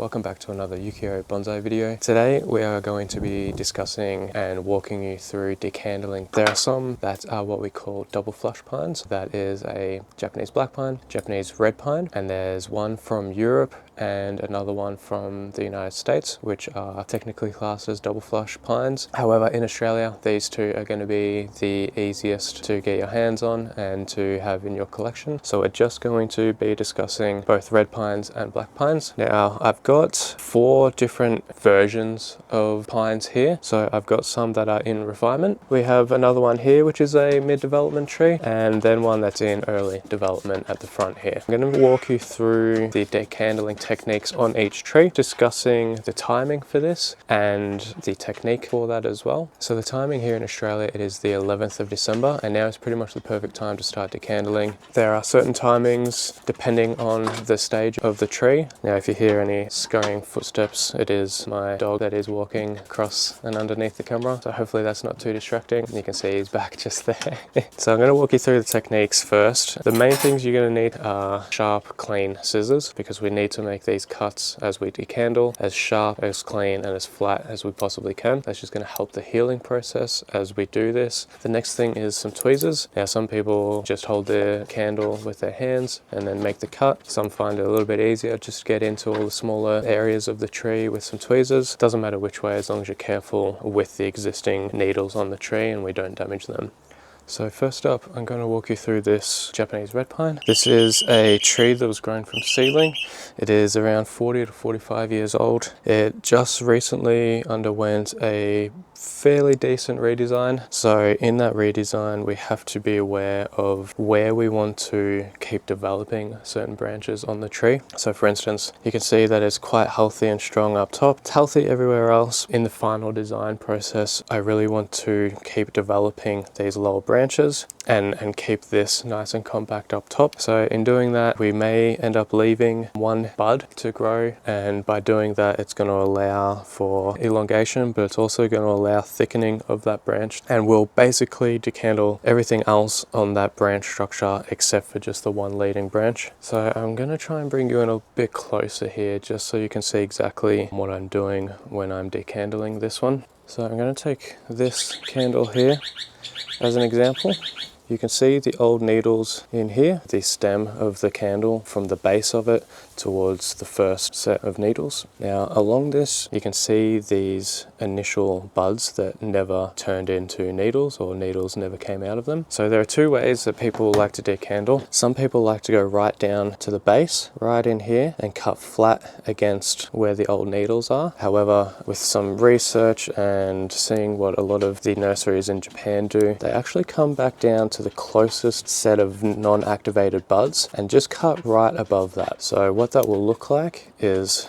welcome back to another Ukiyo bonsai video. Today we are going to be discussing and walking you through decandling. There are some that are what we call double flush pines. That is a Japanese black pine, Japanese red pine, and there's one from Europe and another one from the United States, which are technically classed as double flush pines. However, in Australia, these two are going to be the easiest to get your hands on and to have in your collection. So we're just going to be discussing both red pines and black pines. Now, I've got 4 different versions of pines here. So I've got some that are in refinement. We have another one here, which is a mid-development tree, and then one that's in early development at the front here. I'm going to walk you through the decandling techniques on each tree, discussing the timing for this and the technique for that as well. So the timing here in Australia, it is the 11th of December, and now is pretty much the perfect time to start decandling. There are certain timings depending on the stage of the tree. Now, if you hear any scurrying footsteps, it is my dog that is walking across and underneath the camera. So hopefully that's not too distracting. You can see he's back just there. So I'm going to walk you through the techniques first. The main things you're going to need are sharp, clean scissors, because we need to make these cuts as we decandle as sharp, as clean, and as flat as we possibly can. That's just going to help the healing process as we do this. The next thing is some tweezers. Now, some people just hold their candle with their hands and then make the cut. Some find it a little bit easier just to get into all the smaller areas of the tree with some tweezers. Doesn't matter which way, as long as you're careful with the existing needles on the tree and we don't damage them. So first up, I'm going to walk you through this Japanese red pine. This is a tree that was grown from seedling. It is around 40 to 45 years old. It just recently underwent a fairly decent redesign. So in that redesign, we have to be aware of where we want to keep developing certain branches on the tree. So for instance, you can see that it's quite healthy and strong up top. It's healthy everywhere else. In the final design process, I really want to keep developing these lower branches and keep this nice and compact up top. So in doing that, we may end up leaving one bud to grow, and by doing that, it's going to allow for elongation, but it's also going to allow thickening of that branch, and we'll basically decandle everything else on that branch structure except for just the one leading branch. So I'm going to try and bring you in a bit closer here just so you can see exactly what I'm doing when I'm decandling this one. So I'm going to take this candle here as an example. You can see the old needles in here, the stem of the candle from the base of it towards the first set of needles. Now along this, you can see these initial buds that never turned into needles, or needles never came out of them. So there are 2 ways that people like to decandle. Some people like to go right down to the base, right in here, and cut flat against where the old needles are. However, with some research and seeing what a lot of the nurseries in Japan do, they actually come back down to the closest set of non-activated buds and just cut right above that. So what that will look like is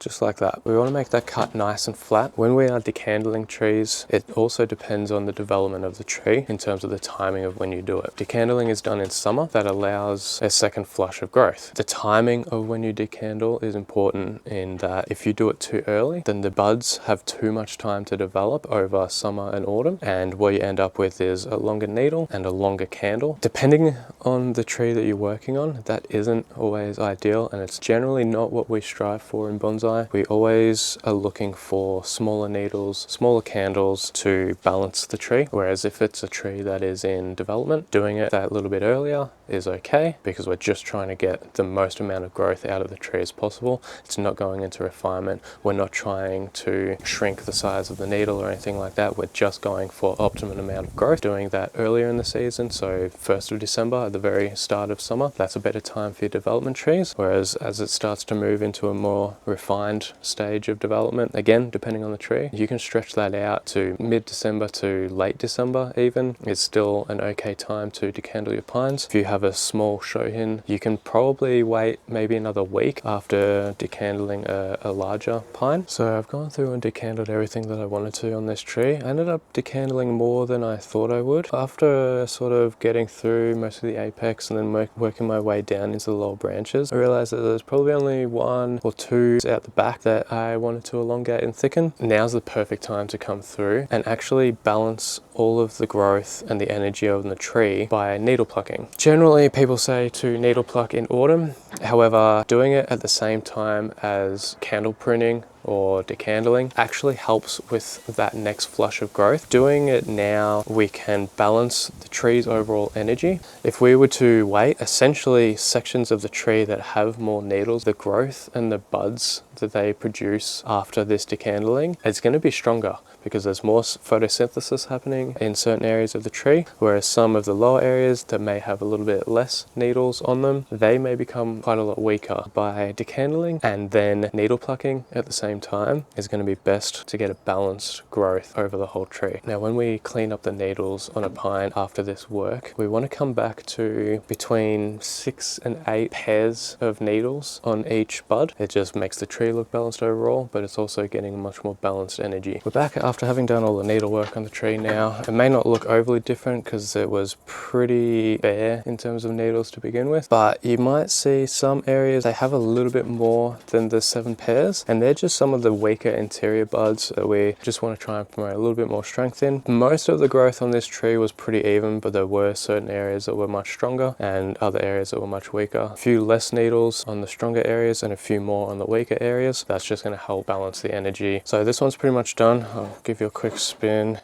just like that. We want to make that cut nice and flat. When we are decandling trees, it also depends on the development of the tree in terms of the timing of when you do it. Decandling is done in summer. That allows a second flush of growth. The timing of when you decandle is important in that if you do it too early, then the buds have too much time to develop over summer and autumn, and what you end up with is a longer needle and a longer candle. Depending on the tree that you're working on, that isn't always ideal, and it's generally not what we strive for in bonsai. We always are looking for smaller needles, smaller candles to balance the tree. Whereas if it's a tree that is in development, doing it that little bit earlier is okay, because we're just trying to get the most amount of growth out of the tree as possible. It's not going into refinement. We're not trying to shrink the size of the needle or anything like that. We're just going for optimum amount of growth. Doing that earlier in the season, so 1st of December at the very start of summer, that's a better time for your development trees. Whereas as it starts to move into a more refined stage of development, again depending on the tree, you can stretch that out to mid-December to late December even. It's still an okay time to decandle your pines. If you have a small shohin, you can probably wait maybe another week after decandling a larger pine. So I've gone through and decandled everything that I wanted to on this tree. I ended up decandling more than I thought I would. After sort of getting through most of the apex and then working my way down into the lower branches, I realized that there's probably only 1 or 2 out the back that I wanted to elongate and thicken. Now's the perfect time to come through and actually balance all of the growth and the energy of the tree by needle plucking. Generally, people say to needle pluck in autumn, However, doing it at the same time as candle pruning or decandling actually helps with that next flush of growth. Doing it now, we can balance the tree's overall energy. If we were to wait, essentially sections of the tree that have more needles, the growth and the buds that they produce after this decandling, it's going to be stronger because there's more photosynthesis happening in certain areas of the tree, whereas some of the lower areas that may have a little bit less needles on them, they may become quite a lot weaker. By decandling and then needle plucking at the same time is going to be best to get a balanced growth over the whole tree. Now, when we clean up the needles on a pine after this work, we want to come back to between 6 and 8 pairs of needles on each bud. It just makes the tree look balanced overall, but it's also getting much more balanced energy. We're back after having done all the needle work on the tree now. It may not look overly different because it was pretty bare in terms of needles to begin with, but you might see some areas they have a little bit more than the 7 pairs, and they're just some of the weaker interior buds that we just want to try and promote a little bit more strength in. Most of the growth on this tree was pretty even, but there were certain areas that were much stronger and other areas that were much weaker. A few less needles on the stronger areas and a few more on the weaker areas. That's just going to help balance the energy. So this one's pretty much done. I'll give you a quick spin.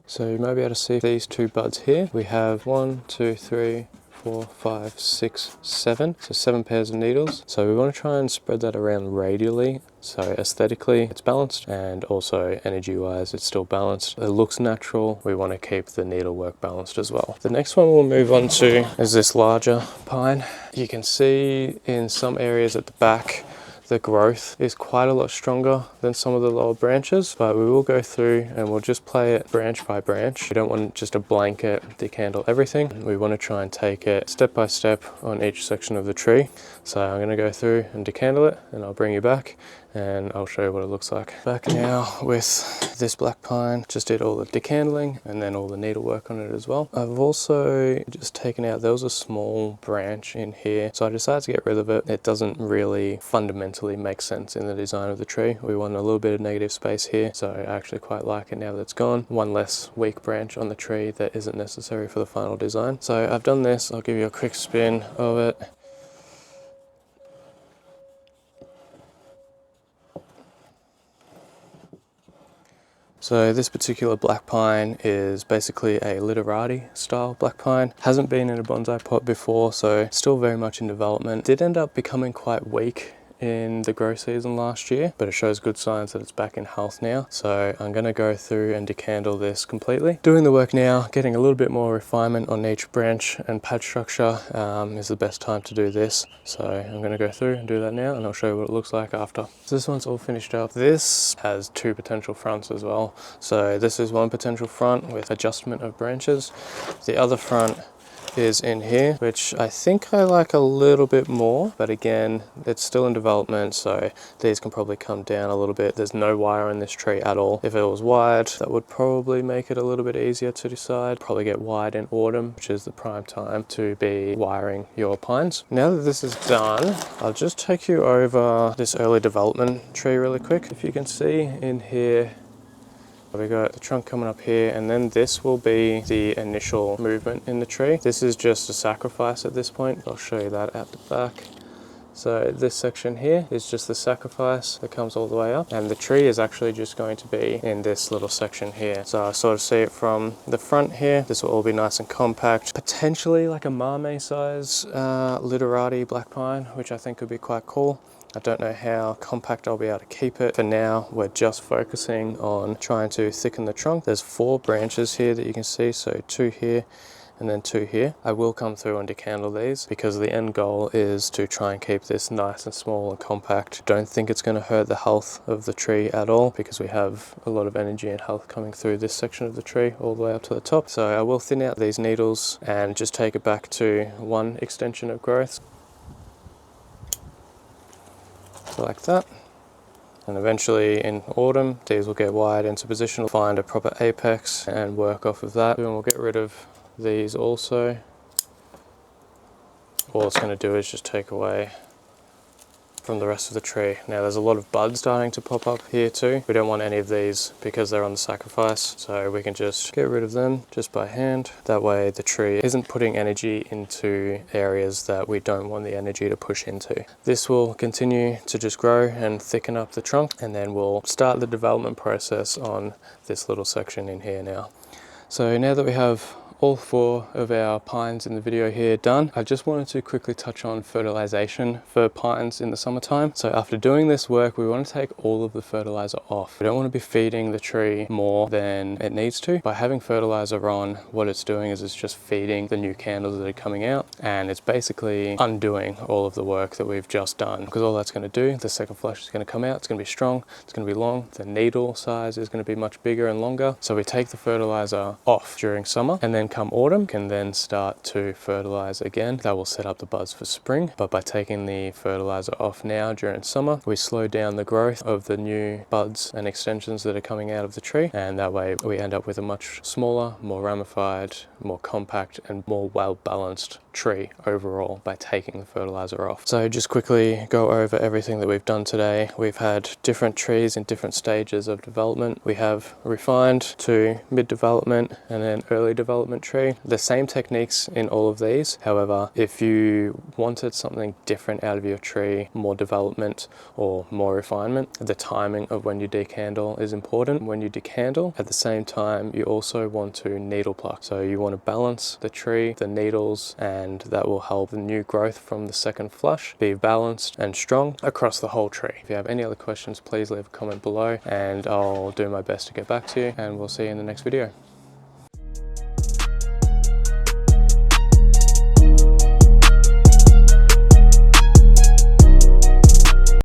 So you might be able to see these 2 buds here. We have 1, 2, 3, 4, 5, 6, 7. So 7 pairs of needles. So we want to try and spread that around radially. So aesthetically it's balanced, and also energy wise it's still balanced. It looks natural. We want to keep the needlework balanced as well. The next one we'll move on to is this larger pine. You can see in some areas at the back the growth is quite a lot stronger than some of the lower branches, but we will go through and we'll just play it branch by branch. We don't want just a blanket decandle everything. We want to try and take it step by step on each section of the tree. So I'm going to go through and decandle it, and I'll bring you back and I'll show you what it looks like. Back now with this black pine. Just did all the decandling and then all the needlework on it as well. I've also just taken out, there was a small branch in here, so I decided to get rid of it. It doesn't really fundamentally make sense in the design of the tree. We want a little bit of negative space here, so I actually quite like it now that it's gone. One less weak branch on the tree that isn't necessary for the final design. So I've done this. I'll give you a quick spin of it. So this particular black pine is basically a literati style black pine. Hasn't been in a bonsai pot before, so still very much in development. Did end up becoming quite weak in the grow season last year, but it shows good signs that it's back in health now. So I'm going to go through and decandle this completely. Doing the work now, getting a little bit more refinement on each branch and pad structure is the best time to do this. So I'm going to go through and do that now, and I'll show you what it looks like after. So this one's all finished up. This has 2 potential fronts as well. So this is one potential front with adjustment of branches. The other front is in here, which I think I like a little bit more, but again, it's still in development, so these can probably come down a little bit. There's no wire in this tree at all. If it was wired, that would probably make it a little bit easier to decide. Probably get wired in autumn, which is the prime time to be wiring your pines. Now that this is done, I'll just take you over this early development tree really quick. If you can see in here, we got the trunk coming up here, and then this will be the initial movement in the tree. This is just a sacrifice at this point. I'll show you that at the back. So this section here is just the sacrifice that comes all the way up, and the tree is actually just going to be in this little section here. So I sort of see it from the front here. This will all be nice and compact, potentially like a Mame size literati black pine, which I think would be quite cool. I don't know how compact I'll be able to keep it. For now, we're just focusing on trying to thicken the trunk. There's 4 branches here that you can see, so 2 here and then 2 here. I will come through and decandle these because the end goal is to try and keep this nice and small and compact. Don't think it's going to hurt the health of the tree at all, because we have a lot of energy and health coming through this section of the tree all the way up to the top. So I will thin out these needles and just take it back to 1 extension of growth. Like that, and eventually in autumn these will get wired into position, find a proper apex and work off of that. And we'll get rid of these also. All it's going to do is just take away from the rest of the tree. Now there's a lot of buds starting to pop up here too. We don't want any of these because they're on the sacrifice, so we can just get rid of them just by hand. That way the tree isn't putting energy into areas that we don't want the energy to push into. This will continue to just grow and thicken up the trunk, and then we'll start the development process on this little section in here now. So now that we have all 4 of our pines in the video here done, I just wanted to quickly touch on fertilization for pines in the summertime. So after doing this work, we want to take all of the fertilizer off. We don't want to be feeding the tree more than it needs to. By having fertilizer on, what it's doing is it's just feeding the new candles that are coming out, and it's basically undoing all of the work that we've just done. Because all that's going to do, the second flush is going to come out, it's going to be strong, it's going to be long, the needle size is going to be much bigger and longer. So we take the fertilizer off during summer, and then come autumn can then start to fertilize again. That will set up the buds for spring. But by taking the fertilizer off now during summer, we slow down the growth of the new buds and extensions that are coming out of the tree, and that way we end up with a much smaller, more ramified, more compact and more well balanced tree overall by taking the fertilizer off. So just quickly go over everything that we've done today. We've had different trees in different stages of development. We have refined to mid-development and then early development tree. The same techniques in all of these. However, if you wanted something different out of your tree, more development or more refinement, the timing of when you decandle is important. When you decandle, at the same time, you also want to needle pluck. So you want to balance the tree, the needles, and that will help the new growth from the second flush be balanced and strong across the whole tree. If you have any other questions, please leave a comment below and I'll do my best to get back to you, and we'll see you in the next video.